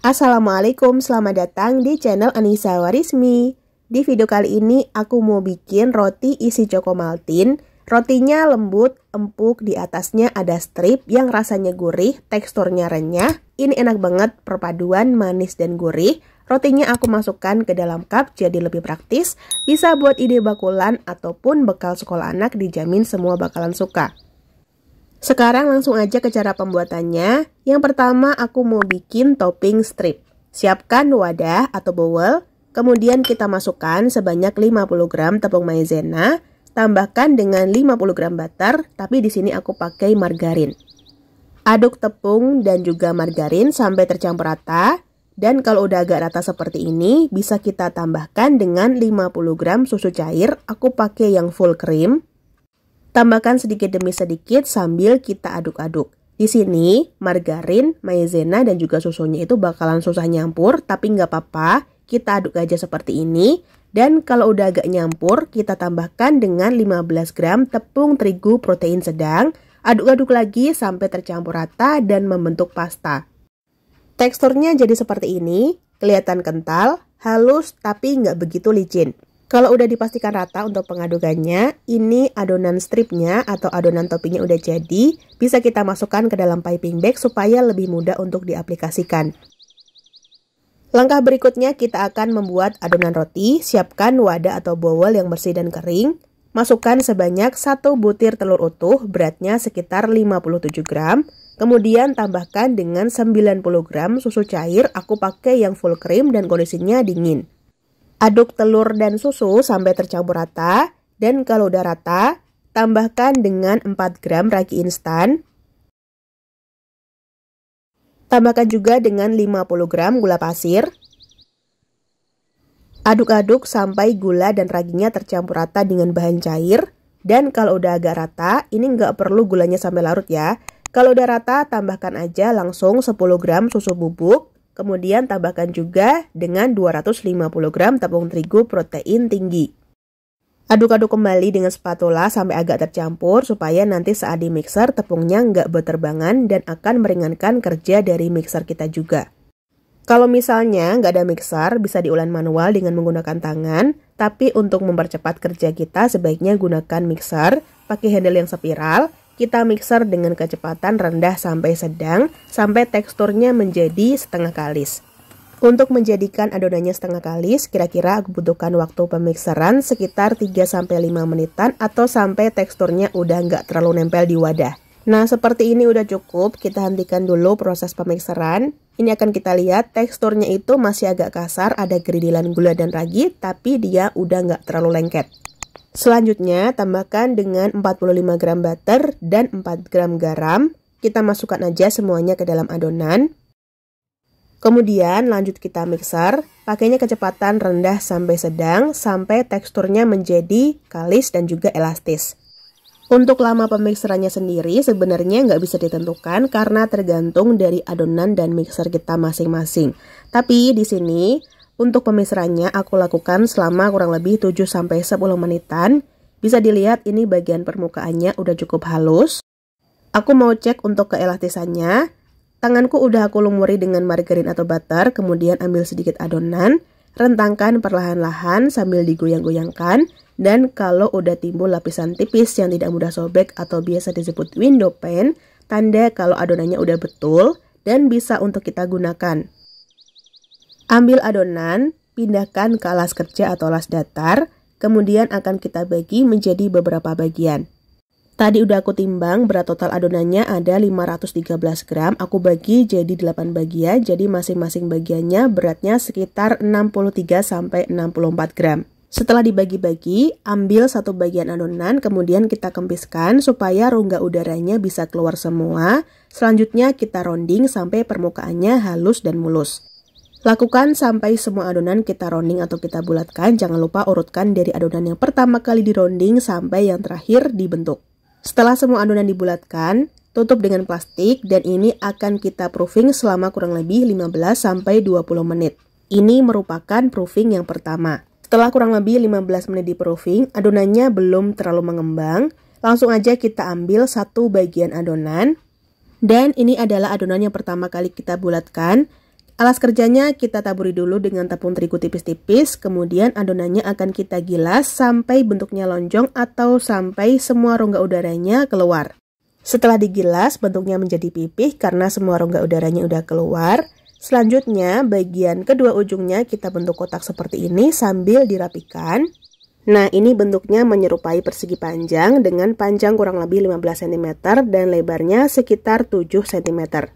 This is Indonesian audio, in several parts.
Assalamualaikum, selamat datang di channel Anissa Warismi. Di video kali ini aku mau bikin roti isi Cokomaltin. Rotinya lembut, empuk, di atasnya ada strip yang rasanya gurih, teksturnya renyah. Ini enak banget perpaduan manis dan gurih. Rotinya aku masukkan ke dalam cup jadi lebih praktis. Bisa buat ide bakulan ataupun bekal sekolah anak, dijamin semua bakalan suka. Sekarang langsung aja ke cara pembuatannya. Yang pertama aku mau bikin topping strip. Siapkan wadah atau bowl. Kemudian kita masukkan sebanyak 50 gram tepung maizena. Tambahkan dengan 50 gram butter, tapi di sini aku pakai margarin. Aduk tepung dan juga margarin sampai tercampur rata. Dan kalau udah agak rata seperti ini, bisa kita tambahkan dengan 50 gram susu cair. Aku pakai yang full cream. Tambahkan sedikit demi sedikit sambil kita aduk-aduk. Di sini margarin, maizena dan juga susunya itu bakalan susah nyampur, tapi nggak apa-apa. Kita aduk aja seperti ini. Dan kalau udah agak nyampur, kita tambahkan dengan 15 gram tepung terigu protein sedang. Aduk-aduk lagi sampai tercampur rata dan membentuk pasta. Teksturnya jadi seperti ini, kelihatan kental, halus tapi nggak begitu licin. Kalau udah dipastikan rata untuk pengadukannya, ini adonan stripnya atau adonan toppingnya udah jadi, bisa kita masukkan ke dalam piping bag supaya lebih mudah untuk diaplikasikan. Langkah berikutnya kita akan membuat adonan roti. Siapkan wadah atau bowl yang bersih dan kering. Masukkan sebanyak 1 butir telur utuh, beratnya sekitar 57 gram. Kemudian tambahkan dengan 90 gram susu cair, aku pakai yang full cream dan kondisinya dingin. Aduk telur dan susu sampai tercampur rata, dan kalau udah rata, tambahkan dengan 4 gram ragi instan. Tambahkan juga dengan 50 gram gula pasir. Aduk-aduk sampai gula dan raginya tercampur rata dengan bahan cair. Dan kalau udah agak rata, ini nggak perlu gulanya sampai larut ya. Kalau udah rata, tambahkan aja langsung 10 gram susu bubuk. Kemudian tambahkan juga dengan 250 gram tepung terigu protein tinggi. Aduk-aduk kembali dengan spatula sampai agak tercampur supaya nanti saat di mixer tepungnya nggak berterbangan dan akan meringankan kerja dari mixer kita juga. Kalau misalnya nggak ada mixer, bisa diulang manual dengan menggunakan tangan. Tapi untuk mempercepat kerja kita sebaiknya gunakan mixer, pakai handle yang spiral. Kita mixer dengan kecepatan rendah sampai sedang, sampai teksturnya menjadi setengah kalis. Untuk menjadikan adonannya setengah kalis, kira-kira aku butuhkan waktu pemixeran sekitar 3-5 menitan atau sampai teksturnya udah nggak terlalu nempel di wadah. Nah, seperti ini udah cukup, kita hentikan dulu proses pemixeran. Ini akan kita lihat teksturnya itu masih agak kasar, ada gerindilan gula dan ragi, tapi dia udah nggak terlalu lengket. Selanjutnya, tambahkan dengan 45 gram butter dan 4 gram garam. Kita masukkan aja semuanya ke dalam adonan. Kemudian lanjut kita mixer, pakainya kecepatan rendah sampai sedang, sampai teksturnya menjadi kalis dan juga elastis. Untuk lama pemixerannya sendiri sebenarnya nggak bisa ditentukan karena tergantung dari adonan dan mixer kita masing-masing. Tapi di sini, untuk pemixerannya aku lakukan selama kurang lebih 7-10 menitan. Bisa dilihat ini bagian permukaannya udah cukup halus. Aku mau cek untuk keelastisannya. Tanganku udah aku lumuri dengan margarin atau butter, kemudian ambil sedikit adonan. Rentangkan perlahan-lahan sambil digoyang-goyangkan. Dan kalau udah timbul lapisan tipis yang tidak mudah sobek atau biasa disebut window pane, tanda kalau adonannya udah betul dan bisa untuk kita gunakan. Ambil adonan, pindahkan ke alas kerja atau alas datar, kemudian akan kita bagi menjadi beberapa bagian. Tadi udah aku timbang, berat total adonannya ada 513 gram, aku bagi jadi 8 bagian, jadi masing-masing bagiannya beratnya sekitar 63-64 gram. Setelah dibagi-bagi, ambil satu bagian adonan, kemudian kita kempiskan supaya rongga udaranya bisa keluar semua. Selanjutnya kita rounding sampai permukaannya halus dan mulus. Lakukan sampai semua adonan kita rounding atau kita bulatkan. Jangan lupa urutkan dari adonan yang pertama kali di rounding sampai yang terakhir dibentuk. Setelah semua adonan dibulatkan, tutup dengan plastik dan ini akan kita proofing selama kurang lebih 15-20 menit. Ini merupakan proofing yang pertama. Setelah kurang lebih 15 menit di proofing, adonannya belum terlalu mengembang. Langsung aja kita ambil satu bagian adonan. Dan ini adalah adonan yang pertama kali kita bulatkan. Alas kerjanya kita taburi dulu dengan tepung terigu tipis-tipis, kemudian adonannya akan kita gilas sampai bentuknya lonjong atau sampai semua rongga udaranya keluar. Setelah digilas, bentuknya menjadi pipih karena semua rongga udaranya udah keluar. Selanjutnya, bagian kedua ujungnya kita bentuk kotak seperti ini sambil dirapikan. Nah, ini bentuknya menyerupai persegi panjang dengan panjang kurang lebih 15 cm dan lebarnya sekitar 7 cm.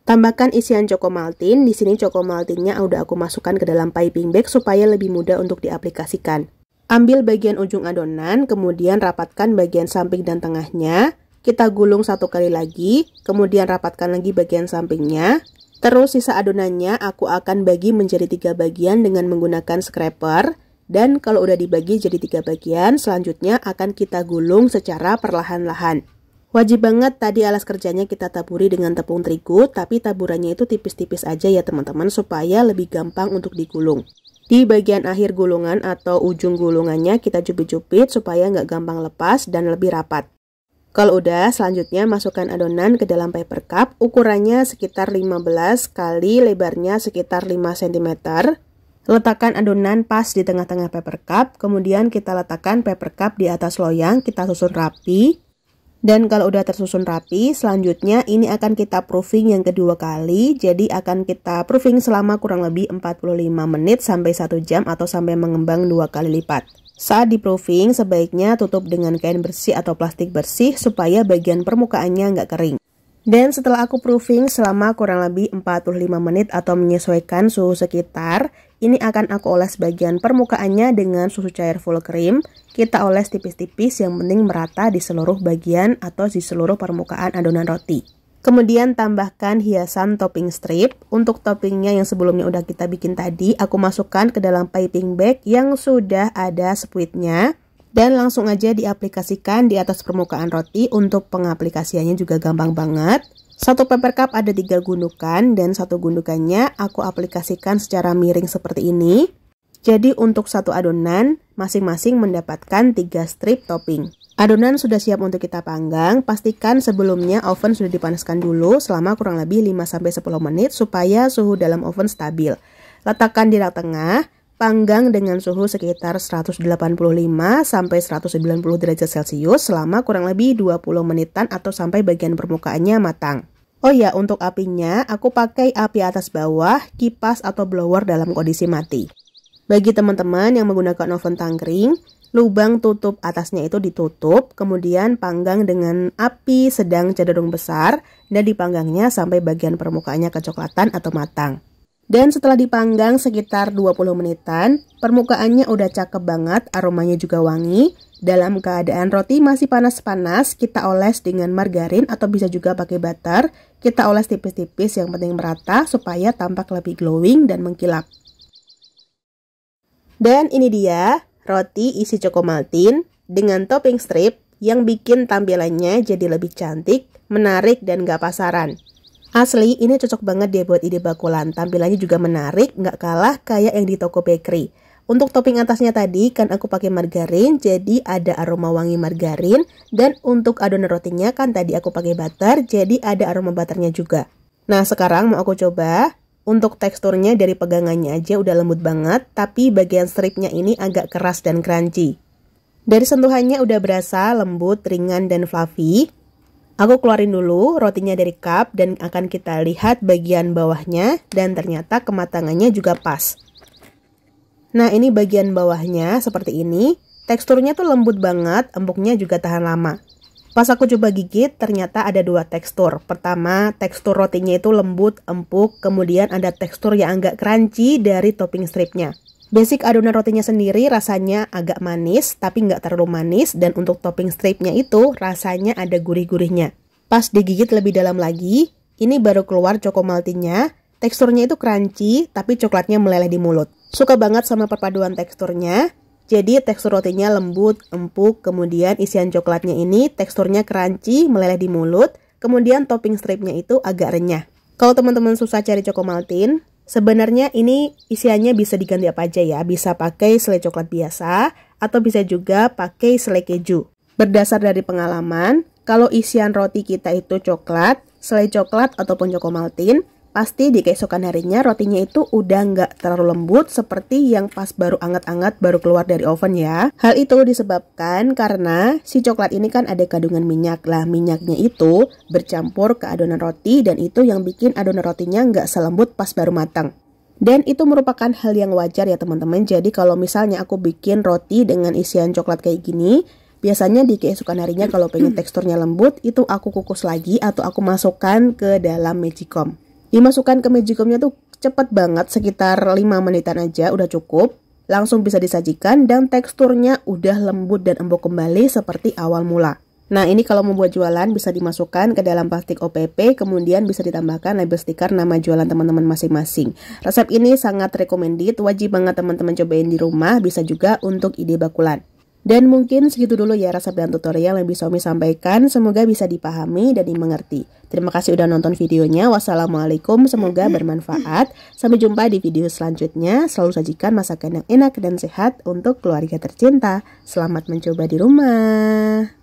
Tambahkan isian Cocomaltin. Di sini Cocomaltinnya udah aku masukkan ke dalam piping bag supaya lebih mudah untuk diaplikasikan. Ambil bagian ujung adonan, kemudian rapatkan bagian samping dan tengahnya. Kita gulung satu kali lagi, kemudian rapatkan lagi bagian sampingnya. Terus sisa adonannya aku akan bagi menjadi 3 bagian dengan menggunakan scraper. Dan kalau udah dibagi jadi 3 bagian, selanjutnya akan kita gulung secara perlahan-lahan. Wajib banget tadi alas kerjanya kita taburi dengan tepung terigu, tapi taburannya itu tipis-tipis aja ya teman-teman supaya lebih gampang untuk digulung. Di bagian akhir gulungan atau ujung gulungannya kita jepit-jepit supaya nggak gampang lepas dan lebih rapat. Kalau udah, selanjutnya masukkan adonan ke dalam paper cup, ukurannya sekitar 15 kali lebarnya sekitar 5 cm. Letakkan adonan pas di tengah-tengah paper cup, kemudian kita letakkan paper cup di atas loyang, kita susun rapi. Dan kalau udah tersusun rapi, selanjutnya ini akan kita proofing yang kedua kali. Jadi akan kita proofing selama kurang lebih 45 menit sampai 1 jam atau sampai mengembang 2 kali lipat. Saat di proofing, sebaiknya tutup dengan kain bersih atau plastik bersih supaya bagian permukaannya nggak kering. Dan setelah aku proofing selama kurang lebih 45 menit atau menyesuaikan suhu sekitar, ini akan aku oles bagian permukaannya dengan susu cair full cream. Kita oles tipis-tipis yang penting merata di seluruh bagian atau di seluruh permukaan adonan roti. Kemudian tambahkan hiasan topping strip. Untuk toppingnya yang sebelumnya udah kita bikin tadi, aku masukkan ke dalam piping bag yang sudah ada spuitnya. Dan langsung aja diaplikasikan di atas permukaan roti. Untuk pengaplikasiannya juga gampang banget. Satu paper cup ada 3 gundukan dan satu gundukannya aku aplikasikan secara miring seperti ini. Jadi untuk satu adonan masing-masing mendapatkan 3 strip topping. Adonan sudah siap untuk kita panggang. Pastikan sebelumnya oven sudah dipanaskan dulu selama kurang lebih 5-10 menit supaya suhu dalam oven stabil. Letakkan di rak tengah. Panggang dengan suhu sekitar 185 sampai 190 derajat Celcius selama kurang lebih 20 menitan atau sampai bagian permukaannya matang. Oh ya, untuk apinya aku pakai api atas bawah, kipas atau blower dalam kondisi mati. Bagi teman-teman yang menggunakan oven tangkring, lubang tutup atasnya itu ditutup, kemudian panggang dengan api sedang cenderung besar dan dipanggangnya sampai bagian permukaannya kecoklatan atau matang. Dan setelah dipanggang sekitar 20 menitan, permukaannya udah cakep banget, aromanya juga wangi. Dalam keadaan roti masih panas-panas, kita oles dengan margarin atau bisa juga pakai butter. Kita oles tipis-tipis yang penting merata supaya tampak lebih glowing dan mengkilap. Dan ini dia, roti isi Cocomaltin dengan topping strip yang bikin tampilannya jadi lebih cantik, menarik, dan gak pasaran. Asli, ini cocok banget deh buat ide bakulan. Tampilannya juga menarik, nggak kalah kayak yang di toko bakery. Untuk topping atasnya tadi kan aku pakai margarin, jadi ada aroma wangi margarin. Dan untuk adonan rotinya kan tadi aku pakai butter, jadi ada aroma butternya juga. Nah, sekarang mau aku coba. Untuk teksturnya dari pegangannya aja udah lembut banget, tapi bagian stripnya ini agak keras dan crunchy. Dari sentuhannya udah berasa lembut, ringan, dan fluffy. Aku keluarin dulu rotinya dari cup dan akan kita lihat bagian bawahnya dan ternyata kematangannya juga pas. Nah, ini bagian bawahnya seperti ini. Teksturnya tuh lembut banget, empuknya juga tahan lama. Pas aku coba gigit, ternyata ada 2 tekstur. Pertama, tekstur rotinya itu lembut, empuk, kemudian ada tekstur yang agak crunchy dari topping stripnya. Basic adonan rotinya sendiri rasanya agak manis, tapi nggak terlalu manis. Dan untuk topping stripnya itu rasanya ada gurih-gurihnya. Pas digigit lebih dalam lagi, ini baru keluar Cocomaltinnya. Teksturnya itu crunchy, tapi coklatnya meleleh di mulut. Suka banget sama perpaduan teksturnya. Jadi tekstur rotinya lembut, empuk, kemudian isian coklatnya ini teksturnya crunchy, meleleh di mulut. Kemudian topping stripnya itu agak renyah. Kalau teman-teman susah cari Cocomaltin, sebenarnya ini isiannya bisa diganti apa aja ya. Bisa pakai selai coklat biasa atau bisa juga pakai selai keju. Berdasar dari pengalaman, kalau isian roti kita itu coklat, selai coklat ataupun Cocomaltin, pasti di keesokan harinya rotinya itu udah nggak terlalu lembut seperti yang pas baru anget-anget baru keluar dari oven ya. Hal itu disebabkan karena si coklat ini kan ada kandungan minyak. Lah minyaknya itu bercampur ke adonan roti dan itu yang bikin adonan rotinya nggak selembut pas baru matang. Dan itu merupakan hal yang wajar ya teman-teman. Jadi kalau misalnya aku bikin roti dengan isian coklat kayak gini, biasanya di keesokan harinya kalau pengen teksturnya lembut, itu aku kukus lagi atau aku masukkan ke dalam magicom. Dimasukkan ke magicomnya tuh cepet banget, sekitar 5 menitan aja udah cukup. Langsung bisa disajikan dan teksturnya udah lembut dan empuk kembali seperti awal mula. Nah ini kalau membuat jualan bisa dimasukkan ke dalam plastik OPP, kemudian bisa ditambahkan label stiker nama jualan teman-teman masing-masing. Resep ini sangat recommended, wajib banget teman-teman cobain di rumah, bisa juga untuk ide bakulan. Dan mungkin segitu dulu ya resep dan tutorial yang bisa Umi sampaikan. Semoga bisa dipahami dan dimengerti. Terima kasih udah nonton videonya. Wassalamualaikum, semoga bermanfaat. Sampai jumpa di video selanjutnya. Selalu sajikan masakan yang enak dan sehat untuk keluarga tercinta. Selamat mencoba di rumah.